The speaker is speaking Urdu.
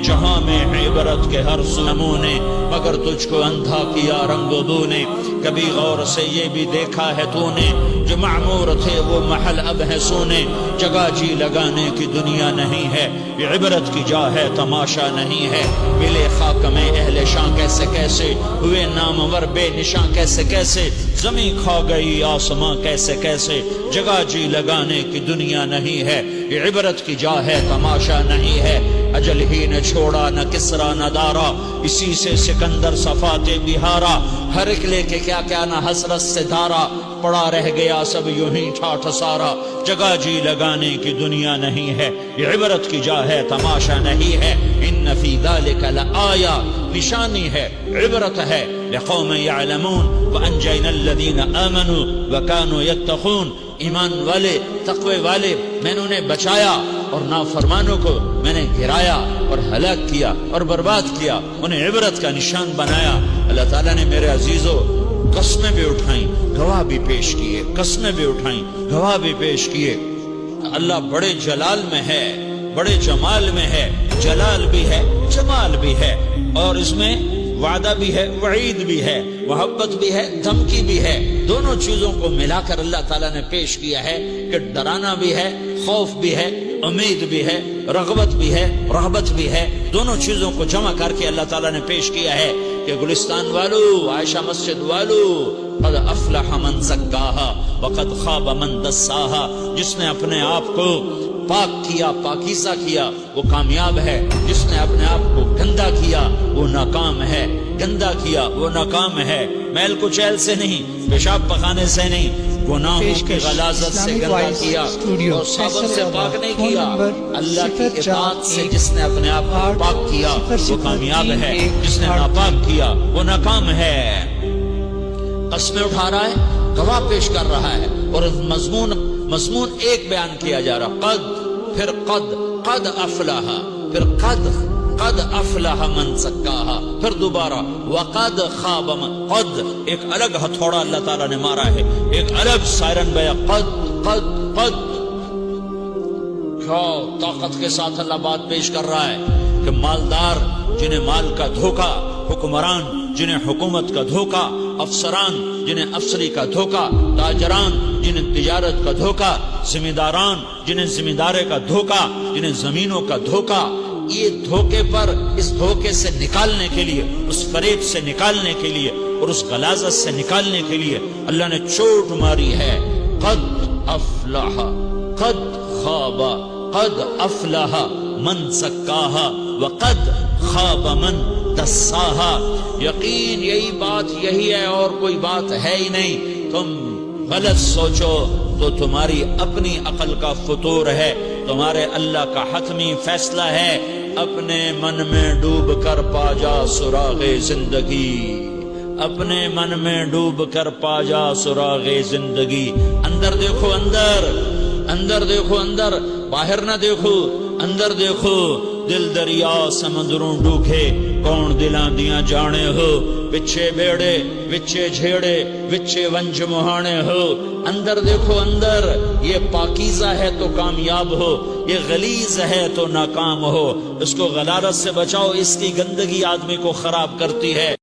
جہاں میں عبرت کے ہر نمونے، مگر تجھ کو اندھا کیا رنگ و بو نے۔ کبھی غور سے یہ بھی دیکھا ہے تو نے، جو معمور تھے وہ محل اب ہے سونے۔ جگہ جی لگانے کی دنیا نہیں ہے، یہ عبرت کی جا ہے تماشا نہیں ہے۔ ملے خاک میں اہل شاں کیسے کیسے، ہوئے نامور بے نشاں کیسے کیسے، زمین کھا گئی آسماں کیسے کیسے۔ جگہ جی لگانے کی دنیا نہیں ہے، یہ عبرت کی جا ہے تماشا نہیں ہے۔ اجل ہی نے چھوڑا نہ کسرا نہ دارا، اسی سے سکندر صفات بہارا۔ ہر ایک لے کے کیا کیا نہ حسرت سے دھارا، پڑا رہ گیا سب یوں ہی ٹھاٹھ سارا۔ جگہ جی لگانے کی دنیا نہیں ہے، یہ عبرت کی جا ہے تماشا نہیں ہے۔ ان فی ذلک لآیا، نشانی ہے، عبرت ہے، لقوم یعلمون وانجینا الذین آمنوا وکانوا یتقون۔ ایمان والے، تقوی والے میں نے انہیں بچایا، اور نافرمانوں کو میں نے گرایا اور ہلاک کیا اور برباد کیا، انہیں عبرت کا نشان بنایا۔ اللہ تعالیٰ نے میرے عزیزو قسمیں بھی اٹھائیں، گواہ بھی پیش کیے، قسمیں بھی اٹھائیں، گواہ بھی پیش کیے۔ اللہ بڑے جلال میں ہے، بڑے جمال میں ہے، جلال بھی ہے، جمال بھی ہے، اور اس میں وعدہ بھی ہے، وعید بھی ہے، محبت بھی ہے، دھمکی بھی ہے۔ دونوں چیزوں کو ملا کر اللہ تعالیٰ نے پیش کیا ہے کہ ڈرانا بھی ہے، خوف بھی ہے، امید بھی ہے، رغبت بھی ہے، رغبت بھی ہے۔ دونوں چیزوں کو جمع کر کے اللہ تعالیٰ نے پیش کیا ہے کہ گلستان والو، عائشہ مسجد والو، قد افلح من زکاہا وقد خواب من دساہا۔ جس نے اپنے آپ کو پاک کیا، پاکیزہ کیا، وہ کامیاب ہے۔ جس نے اپنے آپ کو گندا کیا وہ ناکام ہے، گندا کیا وہ ناکام ہے۔ میل کچیل سے نہیں، پیشاب پخانے سے نہیں، گناہوں کی غلاظت سے گندا کیا اور صابت سے پاک نہیں کیا۔ اللہ کی اطاعت سے جس نے اپنے آپ کو پاک کیا وہ کامیاب ہے، جس نے ناپاک کیا وہ ناکام ہے۔ قسمیں اٹھا رہا ہے، گواہ پیش کر رہا ہے، اور مضمون ایک بیان کیا جا رہا، قد، پھر قد افلح، پھر قد افلح من زکاہا، پھر دوبارہ وقد خواب من، قد ایک الگ ہتھوڑا اللہ تعالیٰ نے مارا ہے، ایک الگ سائرن بیا، قد کیا طاقت کے ساتھ اللہ بات پیش کر رہا ہے کہ مالدار جنہیں مال کا دھوکہ، حکمران جنہیں حکومت کا دھوکہ، افسران جنہیں افسری کا دھوکہ، تاجران جنہیں تجارت کا دھوکہ، ذمہ داران جنہیں ذمہ دارے کا دھوکہ، جنہیں زمینوں کا دھوکہ، یہ دھوکے پر، اس دھوکے سے نکالنے کے لیے، اس فریب سے نکالنے کے لیے اور اس غلاظت سے نکالنے کے لیے اللہ نے چوٹ ماری ہے۔ قد افلح، قد خواب، قد افلح من زکاہا وقد خواب من دساہا۔ یقین یہی بات یہی ہے اور کوئی بات ہے ہی نہیں۔ تم غلط سوچو تو تمہاری اپنی عقل کا فطور ہے، تمہارے اللہ کا حتمی فیصلہ ہے۔ اپنے من میں ڈوب کر پا جا سراغ زندگی، اپنے من میں ڈوب کر پا جا سراغ زندگی۔ اندر دیکھو، اندر دیکھو، اندر، باہر نہ دیکھو، اندر دیکھو۔ دل دریا سمندروں ڈوکھے، کون دلاں دیاں جانے ہو، وچے بیڑے، وچے جھیڑے، وچے ونج مہانے ہو۔ اندر دیکھو، اندر، یہ پاکیزہ ہے تو کامیاب ہو، یہ غلیظ ہے تو ناکام ہو۔ اس کو غلالت سے بچاؤ، اس کی گندگی آدمی کو خراب کرتی ہے۔